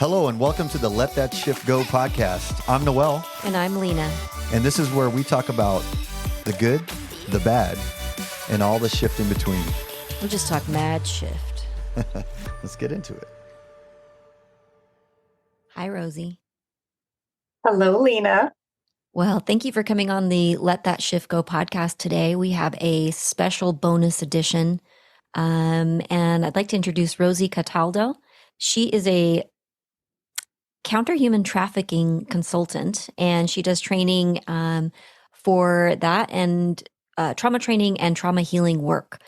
Hello and welcome to the Let That Shift Go podcast. I'm Noel. And I'm Lena. And this is where we talk about the good, the bad, and all the shift in between. We'll just talk mad shift. Let's get into it. Hi, Rosie. Hello, Lena. Well, thank you for coming on the Let That Shift Go podcast today. We have a special bonus edition. And I'd like to introduce Rosie Cataldo. She is a counter-human trafficking consultant, and she does training for that and trauma training and trauma healing work.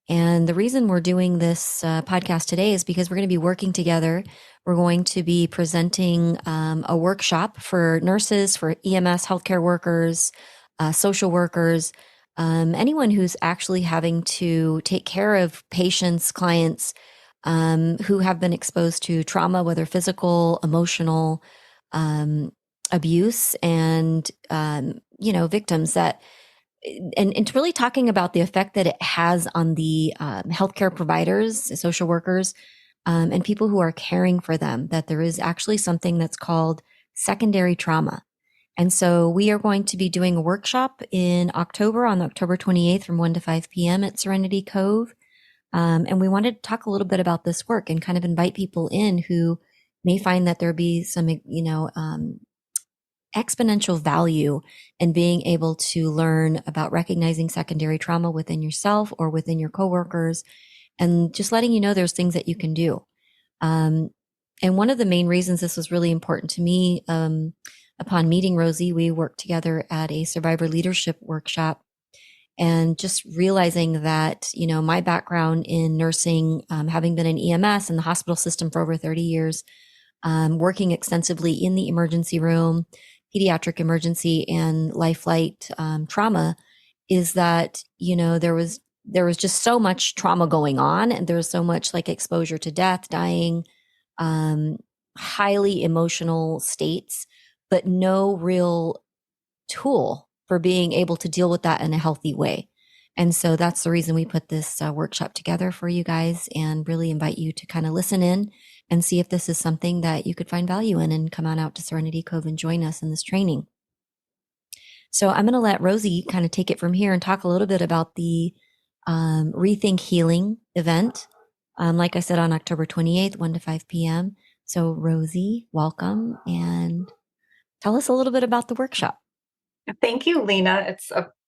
And the reason we're doing this podcast today is because we're going to be working together. We're going to be presenting a workshop for nurses, for EMS, healthcare workers, social workers, anyone who's actually having to take care of patients, clients, who have been exposed to trauma, whether physical, emotional, abuse, and, victims that, and really talking about the effect that it has on the healthcare providers, social workers, and people who are caring for them, that there is actually something that's called secondary trauma. And so we are going to be doing a workshop in October, on October 28th from 1 to 5 p.m. at Serenity Cove. And we wanted to talk a little bit about this work and kind of invite people in who may find that there be some, exponential value in being able to learn about recognizing secondary trauma within yourself or within your coworkers, and just letting you know there's things that you can do. And one of the main reasons this was really important to me, upon meeting Rosie, we worked together at a survivor leadership workshop. And just realizing that, my background in nursing, having been in EMS and the hospital system for over 30 years, working extensively in the emergency room, pediatric emergency and life flight trauma, is that, there was just so much trauma going on, and there was so much like exposure to death, dying, highly emotional states, but no real tool for being able to deal with that in a healthy way. And so that's the reason we put this workshop together for you guys, and really invite you to kind of listen in and see if this is something that you could find value in, and come on out to Serenity Cove and join us in this training. So I'm going to let Rosie kind of take it from here and talk a little bit about the Rethink Healing event. Like I said, on October 28th, 1 to 5 p.m. So Rosie, welcome, and tell us a little bit about the workshop. Thank you, Lena.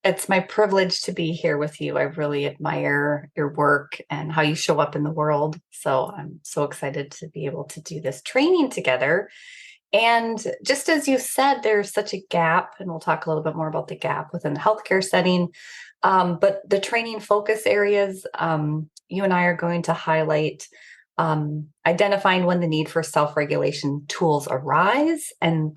It's my privilege to be here with you. I really admire your work and how you show up in the world. So I'm so excited to be able to do this training together. And just as you said, there's such a gap, and we'll talk a little bit more about the gap within the healthcare setting. But the training focus areas, you and I are going to highlight identifying when the need for self-regulation tools arise, and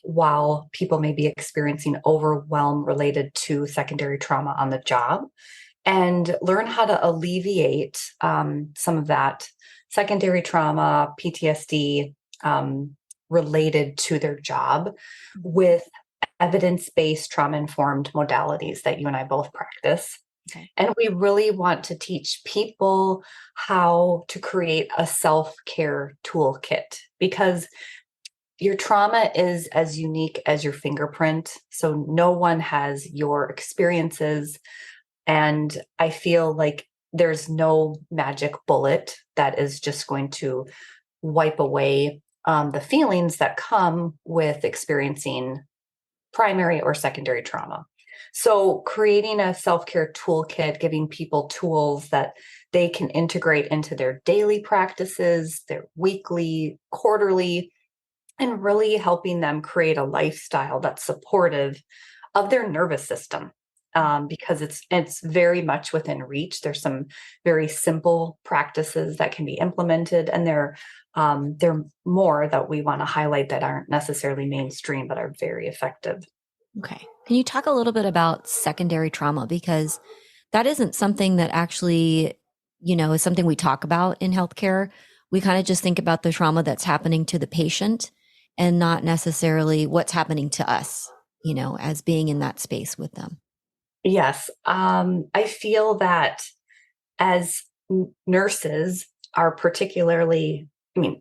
while people may be experiencing overwhelm related to secondary trauma on the job, and learn how to alleviate some of that secondary trauma, PTSD related to their job with evidence-based trauma-informed modalities that you and I both practice. Okay. And we really want to teach people how to create a self-care toolkit, because your trauma is as unique as your fingerprint. So no one has your experiences. And I feel like there's no magic bullet that is just going to wipe away the feelings that come with experiencing primary or secondary trauma. So creating a self-care toolkit, giving people tools that they can integrate into their daily practices, their weekly, quarterly, and really helping them create a lifestyle that's supportive of their nervous system, because it's very much within reach. There's some very simple practices that can be implemented, and there are more that we want to highlight that aren't necessarily mainstream but are very effective. Okay. Can you talk a little bit about secondary trauma? Because that isn't something that actually, is something we talk about in healthcare. We kind of just think about the trauma that's happening to the patient, and not necessarily what's happening to us, as being in that space with them. Yes. I feel that as nurses are particularly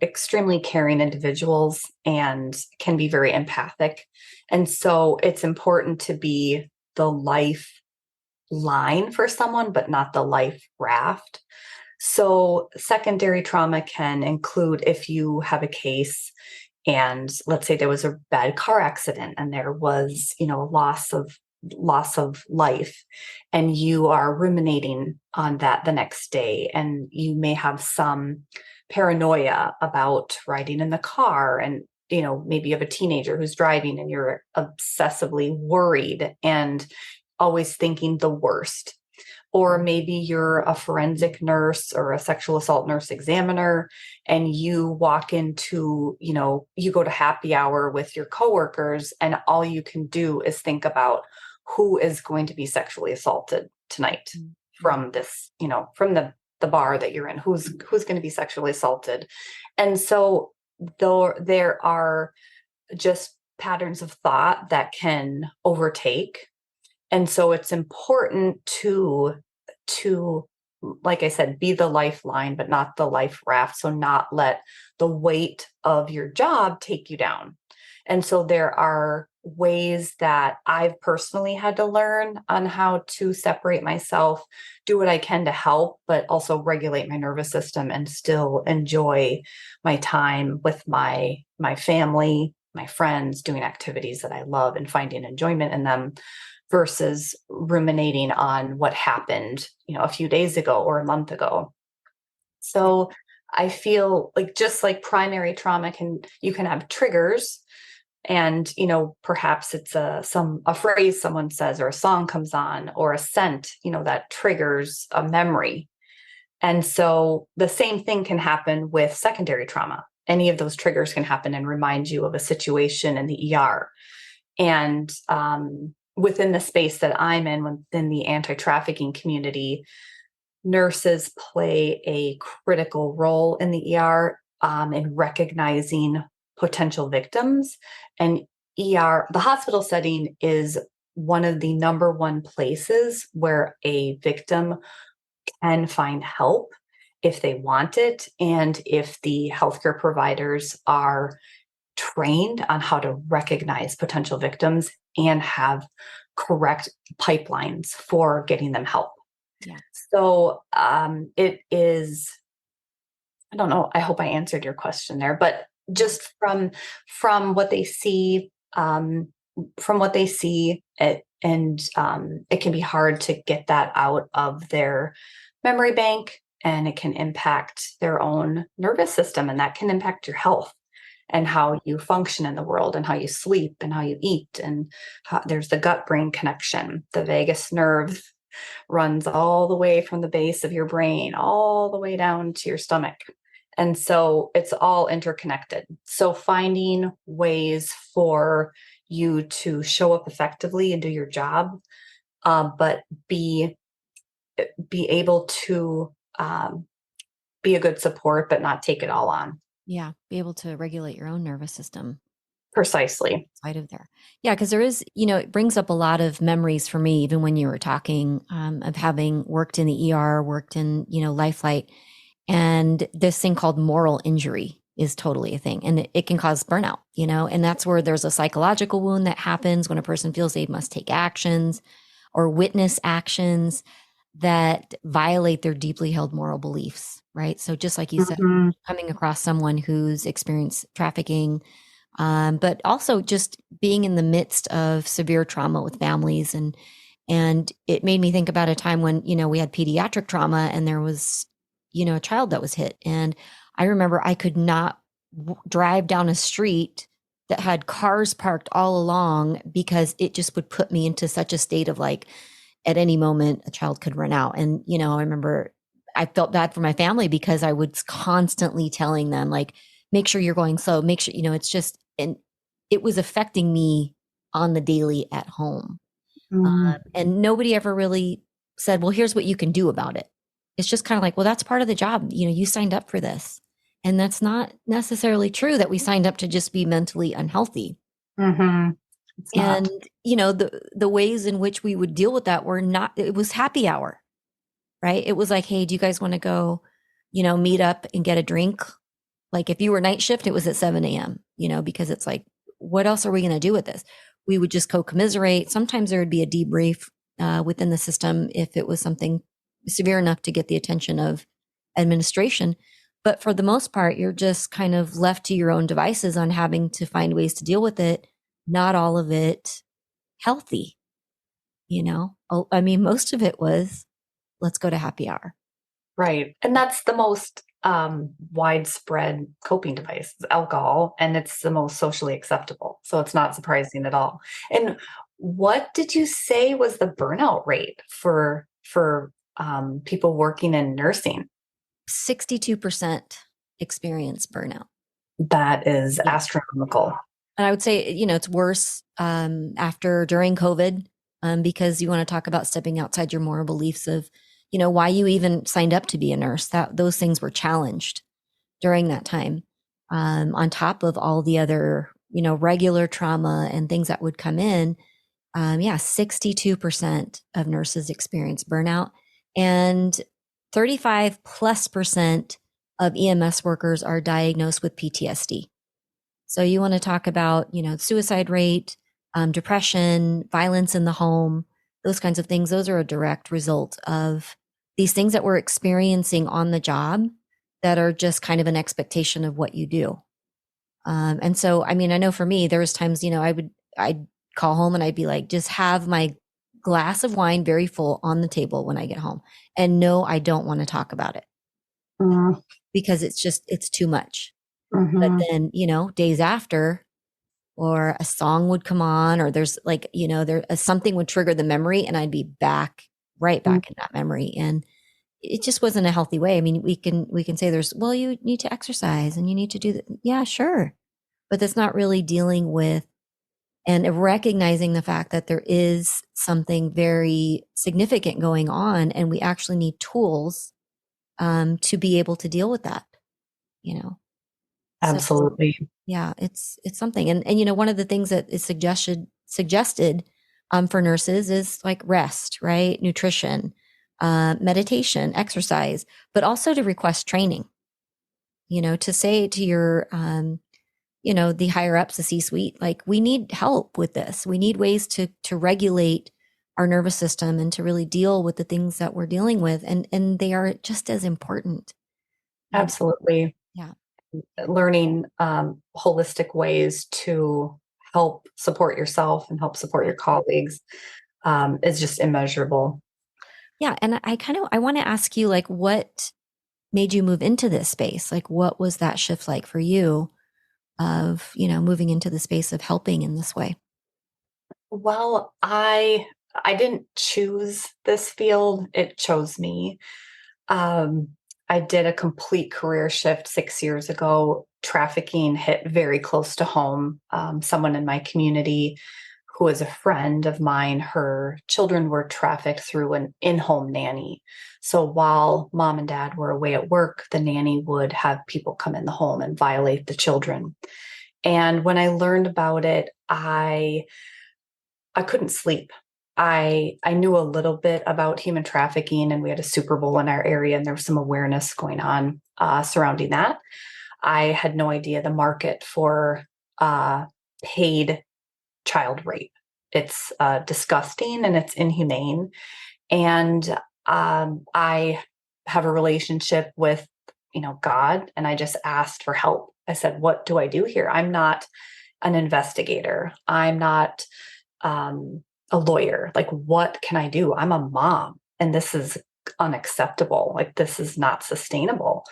extremely caring individuals and can be very empathic. And so it's important to be the lifeline for someone, but not the life raft. So secondary trauma can include if you have a case and let's say there was a bad car accident and there was, loss of life, and you are ruminating on that the next day, and you may have some paranoia about riding in the car, and maybe you have a teenager who's driving and you're obsessively worried and always thinking the worst. Or maybe you're a forensic nurse or a sexual assault nurse examiner, and you walk into, you go to happy hour with your coworkers, and all you can do is think about who is going to be sexually assaulted tonight from this, from the bar that you're in, who's going to be sexually assaulted. And so though there are just patterns of thought that can overtake. And so it's important to, like I said, be the lifeline, but not the life raft. So not let the weight of your job take you down. And so there are ways that I've personally had to learn on how to separate myself, do what I can to help, but also regulate my nervous system and still enjoy my time with my family, my friends, doing activities that I love and finding enjoyment in them, versus ruminating on what happened, a few days ago or a month ago. So I feel like just like primary trauma you can have triggers, and perhaps it's a phrase someone says, or a song comes on, or a scent, that triggers a memory. And so the same thing can happen with secondary trauma. Any of those triggers can happen and remind you of a situation in the ER. And within the space that I'm in, within the anti-trafficking community, nurses play a critical role in the ER in recognizing potential victims. And the hospital setting is one of the number one places where a victim can find help if they want it, and if the healthcare providers are trained on how to recognize potential victims and have correct pipelines for getting them help. Yeah. So it is, I don't know, I hope I answered your question there, but just from what they see, it can be hard to get that out of their memory bank, and it can impact their own nervous system, and that can impact your health and how you function in the world and how you sleep and how you eat. And there's the gut brain connection. The vagus nerve runs all the way from the base of your brain all the way down to your stomach. And so it's all interconnected. So finding ways for you to show up effectively and do your job, but be able to be a good support, but not take it all on. Yeah. Be able to regulate your own nervous system. Precisely. Outside of there. Yeah. Because there is, it brings up a lot of memories for me, even when you were talking, of having worked in the ER, worked in, Lifelight. And this thing called moral injury is totally a thing. And it can cause burnout, and that's where there's a psychological wound that happens when a person feels they must take actions or witness actions that violate their deeply held moral beliefs, right? So just like you said, coming across someone who's experienced trafficking, but also just being in the midst of severe trauma with families. And it made me think about a time when, we had pediatric trauma and there was, a child that was hit. And I remember I could not drive down a street that had cars parked all along, because it just would put me into such a state of like, at any moment a child could run out. And, I remember I felt bad for my family because I was constantly telling them, like, make sure you're going slow, make sure, it's just, and it was affecting me on the daily at home. And nobody ever really said, well, here's what you can do about it. It's just kind of like, well, that's part of the job. You signed up for this. And that's not necessarily true, that we signed up to just be mentally unhealthy. And, the ways in which we would deal with that were not, it was happy hour, right? It was like, hey, do you guys want to go, meet up and get a drink Like if you were night shift, it was at 7 a.m., because it's like, what else are we going to do with this? We would just co-commiserate. Sometimes there would be a debrief within the system if it was something severe enough to get the attention of administration. But for the most part, you're just kind of left to your own devices on having to find ways to deal with it. Not all of it healthy, I mean, most of it was, let's go to happy hour. Right. And that's the most widespread coping device, is alcohol, and it's the most socially acceptable. So it's not surprising at all. And what did you say was the burnout rate for people working in nursing? 62% experience burnout. That is Yeah. astronomical. And I would say, it's worse during COVID, because you want to talk about stepping outside your moral beliefs of, why you even signed up to be a nurse. That those things were challenged during that time, on top of all the other, regular trauma and things that would come in. 62% of nurses experience burnout, and 35+% of EMS workers are diagnosed with PTSD. So you want to talk about, suicide rate, depression, violence in the home, those kinds of things. Those are a direct result of these things that we're experiencing on the job that are just kind of an expectation of what you do. And so, I mean, I know for me, there was times, I'd call home and I'd be like, just have my glass of wine very full on the table when I get home. And no, I don't want to talk about it because it's too much. But then, days after, or a song would come on, or there's like, something would trigger the memory and I'd be right back in that memory. And it just wasn't a healthy way. I mean, we can say well, you need to exercise and you need to do that. Yeah, sure. But that's not really dealing with and recognizing the fact that there is something very significant going on, and we actually need tools to be able to deal with that, Absolutely. So, yeah, it's something. And one of the things that is suggested for nurses is like rest, right? Nutrition, meditation, exercise, but also to request training, to say to your, the higher ups, the C-suite, like, we need help with this. We need ways to regulate our nervous system and to really deal with the things that we're dealing with. And they are just as important. Absolutely. Yeah. Learning holistic ways to help support yourself and help support your colleagues is just immeasurable. Yeah. And I want to ask you, like, what made you move into this space? Like, what was that shift like for you of, moving into the space of helping in this way? Well, I didn't choose this field. It chose me. Um, I did a complete career shift 6 years ago. Trafficking hit very close to home. Someone in my community who is a friend of mine, her children were trafficked through an in-home nanny. So while mom and dad were away at work, the nanny would have people come in the home and violate the children. And when I learned about it, I couldn't sleep. I knew a little bit about human trafficking, and we had a Super Bowl in our area, and there was some awareness going on surrounding that. I had no idea the market for paid child rape. It's disgusting and it's inhumane. And I have a relationship with, God, and I just asked for help. I said, "What do I do here? I'm not an investigator. I'm not a lawyer. Like, what can I do? I'm a mom, and this is unacceptable. Like, this is not sustainable."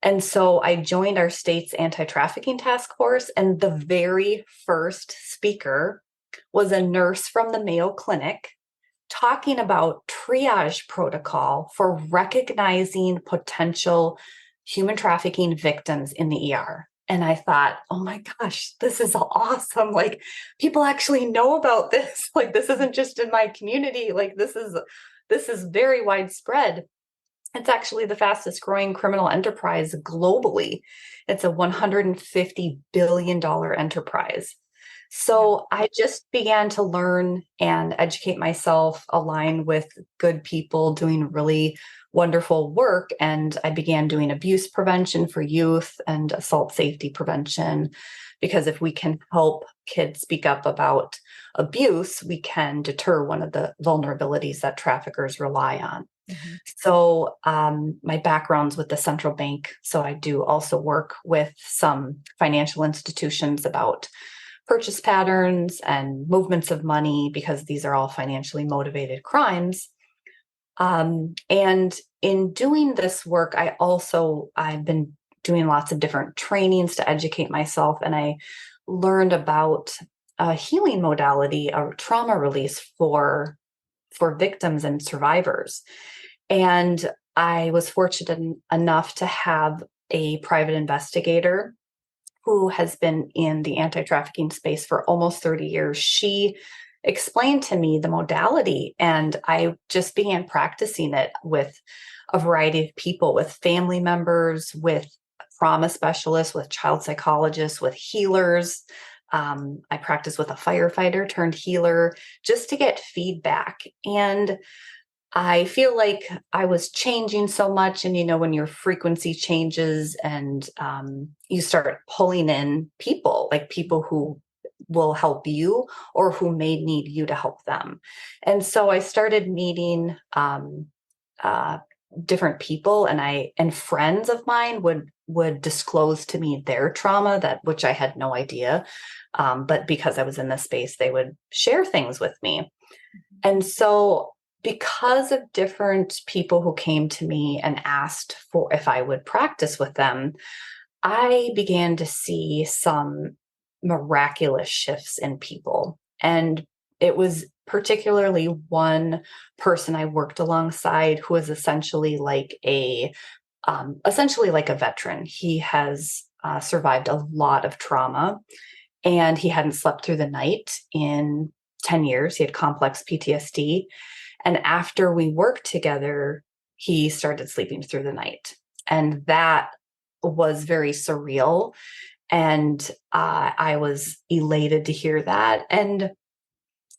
And so I joined our state's anti-trafficking task force, and the very first speaker was a nurse from the Mayo Clinic talking about triage protocol for recognizing potential human trafficking victims in the ER. And I thought, oh my gosh, this is awesome. Like, people actually know about this. Like, this isn't just in my community. Like, this is very widespread. It's actually the fastest growing criminal enterprise globally. It's a $150 billion enterprise. So I just began to learn and educate myself, align with good people doing really wonderful work. And I began doing abuse prevention for youth and assault safety prevention. Because if we can help kids speak up about abuse, we can deter one of the vulnerabilities that traffickers rely on. Mhm. So, my background's with the central bank. So, I do also work with some financial institutions about purchase patterns and movements of money because these are all financially motivated crimes. And in doing this work, I've been doing lots of different trainings to educate myself, and I learned about a healing modality, a trauma release for victims and survivors. And I was fortunate enough to have a private investigator who has been in the anti-trafficking space for almost 30 years. She explained to me the modality, and I just began practicing it with a variety of people, with family members, with trauma specialists, with child psychologists, with healers. I practiced with a firefighter turned healer just to get feedback. And I feel like I was changing so much. And, when your frequency changes and you start pulling in people, like people who will help you or who may need you to help them. And so I started meeting uh, different people, and friends of mine would disclose to me their trauma, that which I had no idea. But because I was in this space, they would share things with me. And so, because of different people who came to me and asked for if I would practice with them, I began to see some miraculous shifts in people. And it was particularly one person I worked alongside who was essentially like a veteran. He has survived a lot of trauma, and he hadn't slept through the night in 10 years. He had complex PTSD. And after we worked together, he started sleeping through the night. And that was very surreal. And I was elated to hear that. And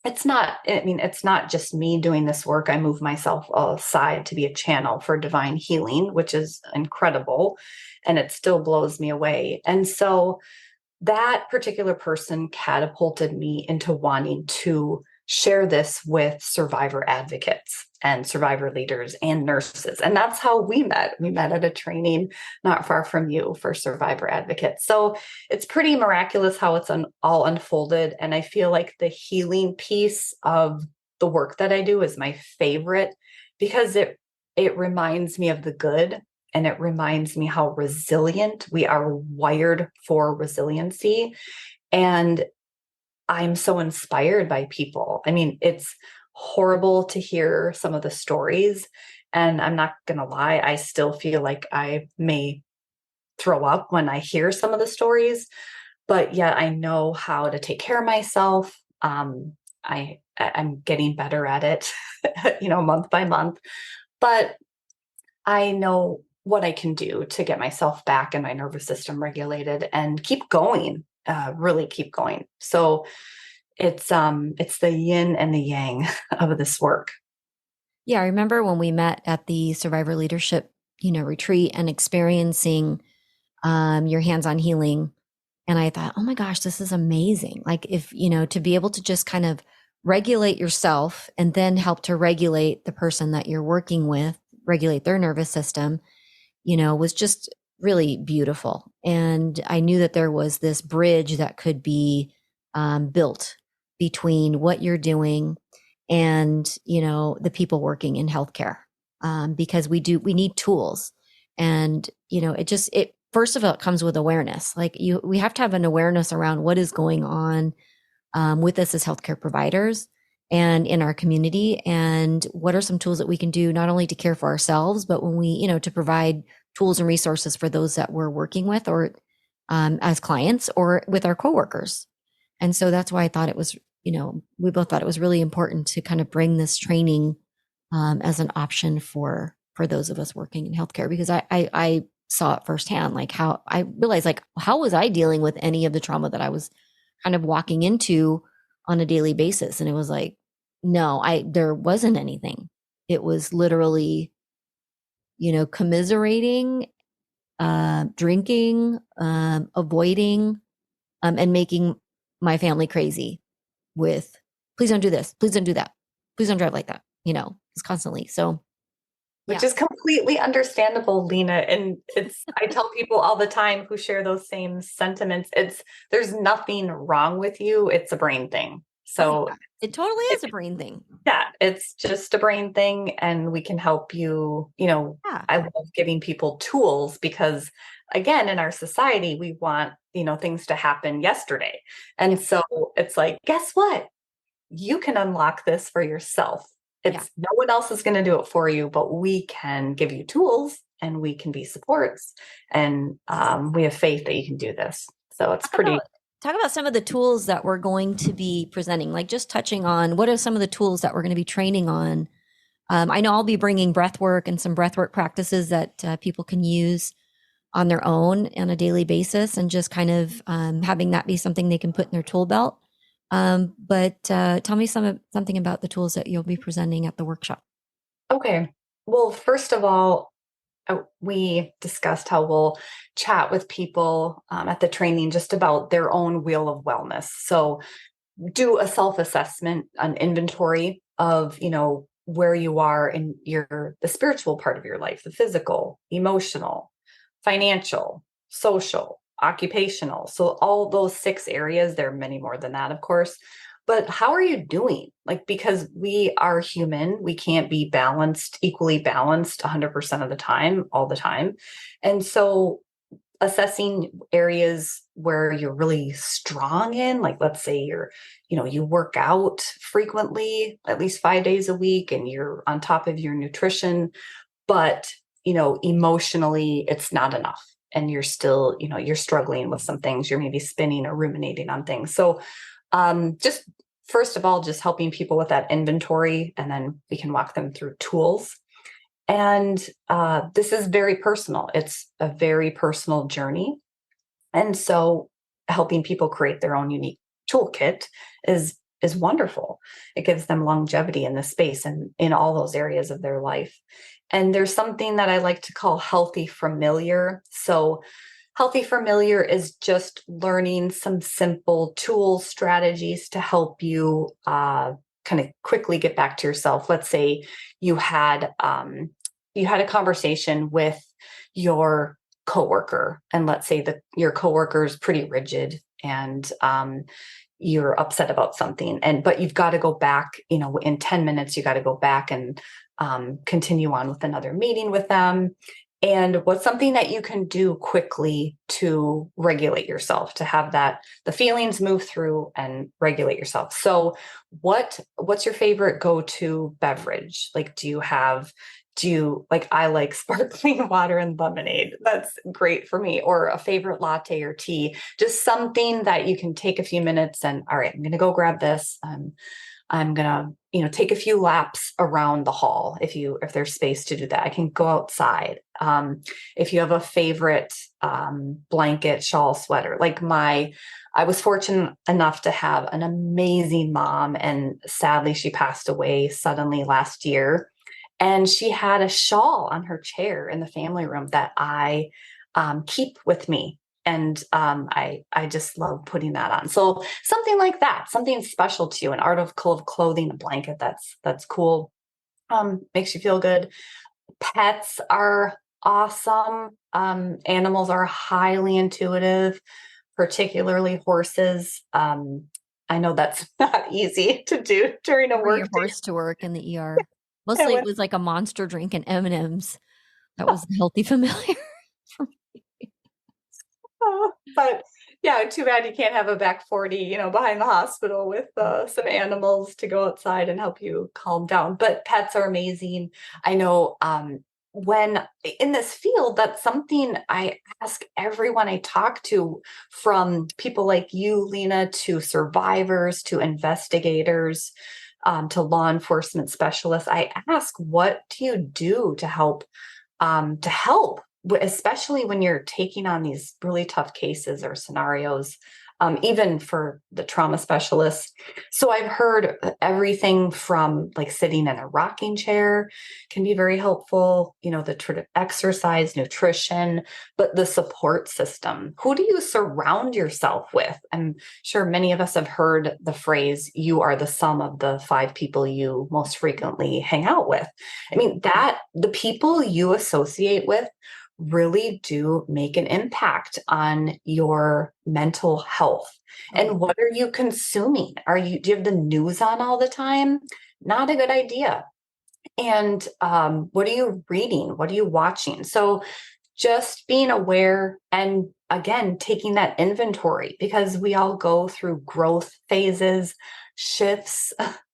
it's not just me doing this work. I move myself aside to be a channel for divine healing, which is incredible. And it still blows me away. And so that particular person catapulted me into wanting to share this with survivor advocates and survivor leaders and nurses. And that's how we met. We met at a training not far from you for survivor advocates. So it's pretty miraculous how it's all unfolded. And I feel like the healing piece of the work that I do is my favorite, because it reminds me of the good. And it reminds me how resilient we are, wired for resiliency. And I'm so inspired by people. I mean, it's horrible to hear some of the stories. And I'm not going to lie, I still feel like I may throw up when I hear some of the stories, but yet I know how to take care of myself. I'm getting better at it, month by month. But I know what I can do to get myself back and my nervous system regulated and keep going, really keep going. So it's the yin and the yang of this work. Yeah, I remember when we met at the survivor leadership, retreat and experiencing your hands-on healing. And I thought, oh my gosh, this is amazing. Like if, to be able to just kind of regulate yourself and then help to regulate the person that you're working with, regulate their nervous system, was just really beautiful. And I knew that there was this bridge that could be built between what you're doing and, the people working in healthcare, because we need tools. And, it first of all, it comes with awareness. Like we have to have an awareness around what is going on with us as healthcare providers and in our community, and what are some tools that we can do not only to care for ourselves, but when we, to provide tools and resources for those that we're working with, or as clients, or with our coworkers. And so that's why I thought it was, we both thought it was really important to kind of bring this training as an option for those of us working in healthcare, because I saw it firsthand, like how I realized, like, how was I dealing with any of the trauma that I was kind of walking into on a daily basis. And it was like, no, there wasn't anything. It was literally, commiserating, drinking, avoiding, and making my family crazy with, please don't do this. Please don't do that. Please don't drive like that. It's constantly. So which yeah. is completely understandable, Lena. And I tell people all the time who share those same sentiments, there's nothing wrong with you. It's a brain thing. So yeah, it totally is a brain thing. Yeah, it's just a brain thing, and we can help you. Yeah. I love giving people tools because, again, in our society, we want, things to happen yesterday. And so it's like, guess what? You can unlock this for yourself. No one else is going to do it for you, but we can give you tools and we can be supports. And we have faith that you can do this. So it's Talk about some of the tools that we're going to be presenting, like just touching on what are some of the tools that we're going to be training on. I know I'll be bringing breath work and some breath work practices that people can use on their own on a daily basis, and just kind of having that be something they can put in their tool belt. But tell me something about the tools that you'll be presenting at the workshop. Okay. Well, first of all, we discussed how we'll chat with people at the training just about their own wheel of wellness. So do a self-assessment, an inventory of, where you are in the spiritual part of your life, the physical, emotional, financial, social, occupational. So all those 6 areas, there are many more than that, of course. But how are you doing? Because we are human, we can't be equally balanced 100% of the time, all the time. And so assessing areas where you're really strong in, like let's say you work out frequently, at least 5 days a week, and you're on top of your nutrition, but emotionally it's not enough. And you're still, you're struggling with some things, you're maybe spinning or ruminating on things. So just first of all, just helping people with that inventory, and then we can walk them through tools. And this is very personal. It's a very personal journey. And so helping people create their own unique toolkit is wonderful. It gives them longevity in this space and in all those areas of their life. And there's something that I like to call healthy familiar. So healthy familiar is just learning some simple tools, strategies to help you kind of quickly get back to yourself. Let's say you had a conversation with your coworker, and let's say that your coworker is pretty rigid, and you're upset about something, but you've got to go back. In 10 minutes, you got to go back and continue on with another meeting with them. And what's something that you can do quickly to regulate yourself, to have the feelings move through and regulate yourself? So what's your favorite go-to beverage? I like sparkling water and lemonade. That's great for me. Or a favorite latte or tea, just something that you can take a few minutes and, all right, I'm going to go grab this. I'm going to, take a few laps around the hall. If there's space to do that, I can go outside. If you have a favorite blanket, shawl, sweater, I was fortunate enough to have an amazing mom, and sadly she passed away suddenly last year. And she had a shawl on her chair in the family room that I keep with me. And I just love putting that on. So something like that, something special to you, an article of clothing, a blanket that's cool, makes you feel good. Pets are awesome. Animals are highly intuitive, particularly horses. I know that's not easy to do during a Bring work your day. horse to work in the ER. Mostly it was like a monster drink and M&Ms. That was healthy familiar. But yeah, too bad you can't have a back 40, behind the hospital with some animals to go outside and help you calm down. But pets are amazing. I know when in this field, that's something I ask everyone I talk to, from people like you, Lena, to survivors, to investigators, to law enforcement specialists. I ask, what do you do to help? Especially when you're taking on these really tough cases or scenarios. even for the trauma specialists. So I've heard everything from like sitting in a rocking chair can be very helpful, the exercise, nutrition, but the support system. Who do you surround yourself with? I'm sure many of us have heard the phrase, you are the sum of the 5 people you most frequently hang out with. I mean, that the people you associate with really do make an impact on your mental health. And what are you consuming? Do you have the news on all the time? Not a good idea. And what are you reading? What are you watching? So just being aware and again, taking that inventory, because we all go through growth phases, shifts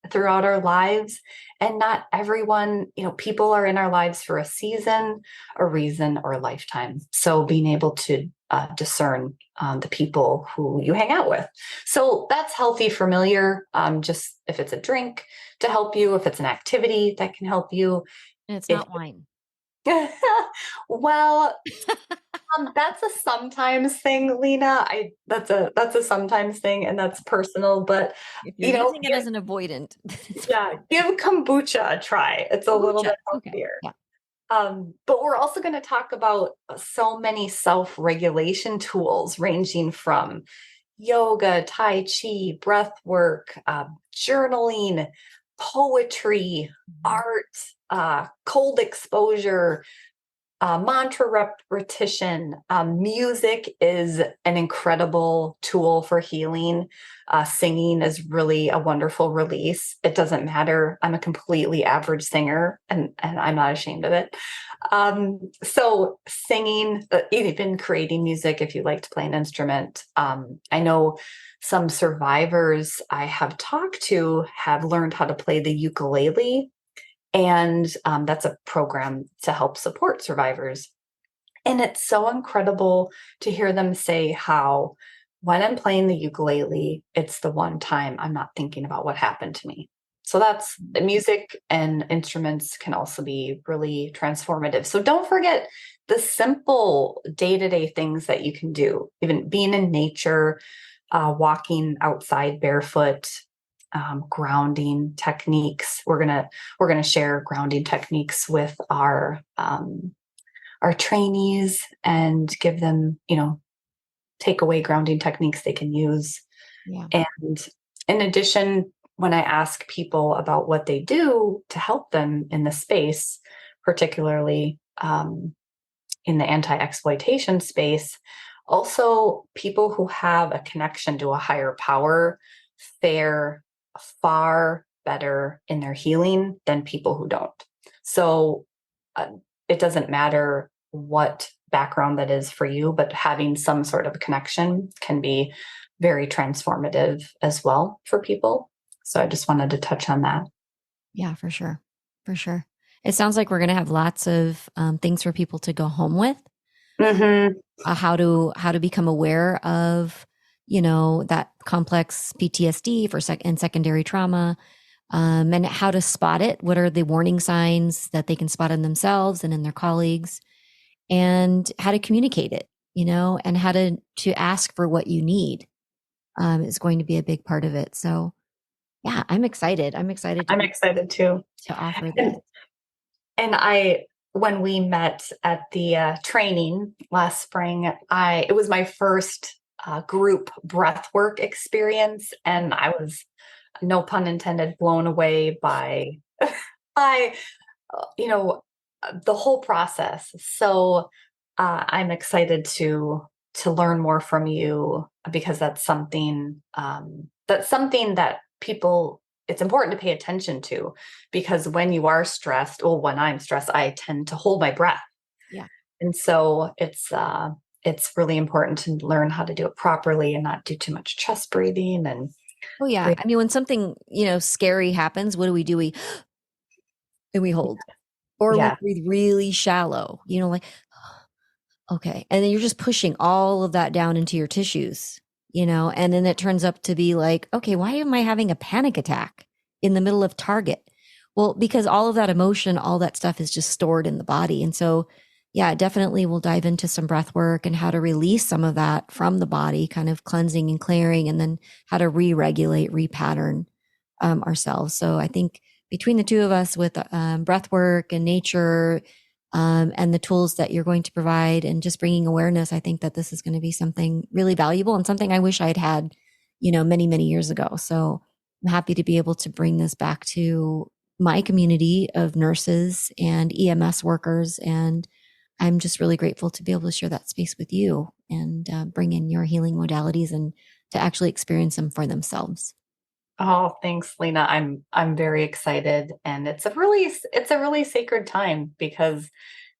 throughout our lives. And not everyone, people are in our lives for a season, a reason, or a lifetime. So being able to discern the people who you hang out with. So that's healthy, familiar, just if it's a drink to help you, if it's an activity that can help you. And it's not wine. Well, that's a sometimes thing, Lena. That's a sometimes thing, and that's personal. But If you're using it as an avoidant, give kombucha a try. It's a little bit healthier. Okay. Yeah. But we're also going to talk about so many self-regulation tools, ranging from yoga, tai chi, breath work, journaling, poetry, art, cold exposure, mantra repetition. Music is an incredible tool for healing. Singing is really a wonderful release. It doesn't matter. I'm a completely average singer, and I'm not ashamed of it. So singing, even creating music, if you like to play an instrument. I know some survivors I have talked to have learned how to play the ukulele. And that's a program to help support survivors. And it's so incredible to hear them say how when I'm playing the ukulele, it's the one time I'm not thinking about what happened to me. So that's the music, and instruments can also be really transformative. So don't forget the simple day-to-day things that you can do, even being in nature, walking outside barefoot, grounding techniques. We're gonna share grounding techniques with our trainees and give them, take away grounding techniques they can use. Yeah. And in addition, when I ask people about what they do to help them in the space, particularly in the anti-exploitation space, also people who have a connection to a higher power fare far better in their healing than people who don't. So it doesn't matter what background that is for you, but having some sort of connection can be very transformative as well for people. So I just wanted to touch on that. Yeah, for sure. For sure. It sounds like we're going to have lots of things for people to go home with. Mm-hmm. How to become aware of, that complex PTSD and secondary trauma, and how to spot it. What are the warning signs that they can spot in themselves and in their colleagues, and how to communicate it, and how to ask for what you need is going to be a big part of it. So yeah, I'm excited. I'm excited too to offer this. And when we met at the training last spring, it was my first group breathwork experience, and I was, no pun intended, blown away by by the whole process. So I'm excited to learn more from you, because that's something that people, it's important to pay attention to, because when you are stressed, or when I'm stressed, I tend to hold my breath. Yeah. And so it's really important to learn how to do it properly and not do too much chest breathing. And oh yeah, I mean, when something scary happens, what do? We hold, or we breathe really shallow. Like okay, and then you're just pushing all of that down into your tissues. And then it turns up to be like, okay, why am I having a panic attack in the middle of Target? Well, because all of that emotion, all that stuff is just stored in the body. And so Yeah, definitely we'll dive into some breath work and how to release some of that from the body, kind of cleansing and clearing, and then how to re-regulate, repattern ourselves. So I think between the two of us with breath work and nature and the tools that you're going to provide and just bringing awareness, I think that this is going to be something really valuable and something I wish I'd had, many, many years ago. So I'm happy to be able to bring this back to my community of nurses and EMS workers. And I'm just really grateful to be able to share that space with you and bring in your healing modalities and to actually experience them for themselves. Oh, thanks, Lena. I'm very excited, and it's a really sacred time because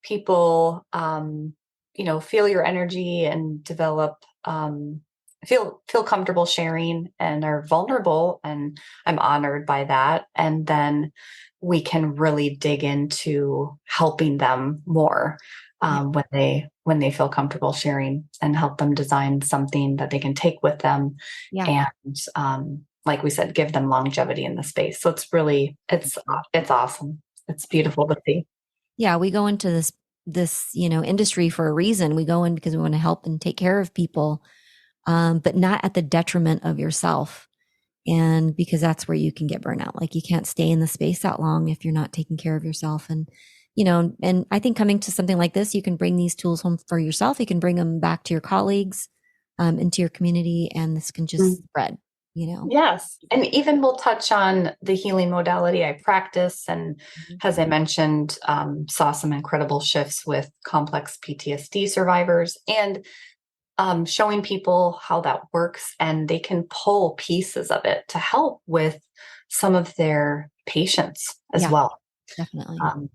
people feel your energy and develop feel comfortable sharing and are vulnerable, and I'm honored by that. And then we can really dig into helping them more Yeah. when they feel comfortable sharing and help them design something that they can take with them Yeah. and like we said, give them longevity in the space. So it's awesome. It's beautiful to see. Yeah. We go into this, industry for a reason. We go in because we want to help and take care of people, but not at the detriment of yourself. And because that's where you can get burnout. Like you can't stay in the space that long if you're not taking care of yourself. And I think coming to something like this, you can bring these tools home for yourself. You can bring them back to your colleagues, into your community, and this can just spread. Yes. And even we'll touch on the healing modality I practice. And Mhm. as I mentioned, saw some incredible shifts with complex PTSD survivors and showing people how that works. And they can pull pieces of it to help with some of their patients as Yeah, well. definitely. Um,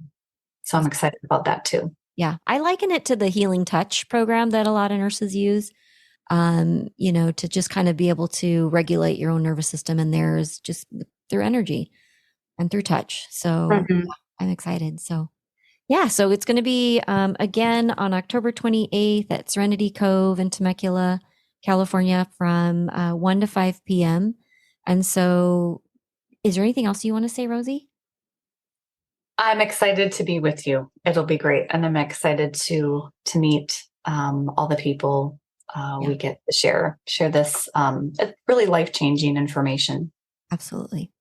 so I'm excited about that too. Yeah. I liken it to the healing touch program that a lot of nurses use, to just kind of be able to regulate your own nervous system and theirs just through energy and through touch. So Mhm. I'm excited. So yeah, so it's going to be again on October 28th at Serenity Cove in Temecula, California from 1 to 5 p.m. And so is there anything else you want to say, Rosie? I'm excited to be with you. It'll be great, and I'm excited to meet all the people Yeah, we get to share this really life changing information. absolutely.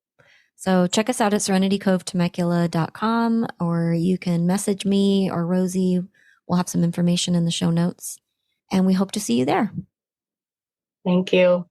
So check us out at serenitycovetemecula.com, or you can message me or Rosie. We'll have some information in the show notes, and we hope to see you there. Thank you.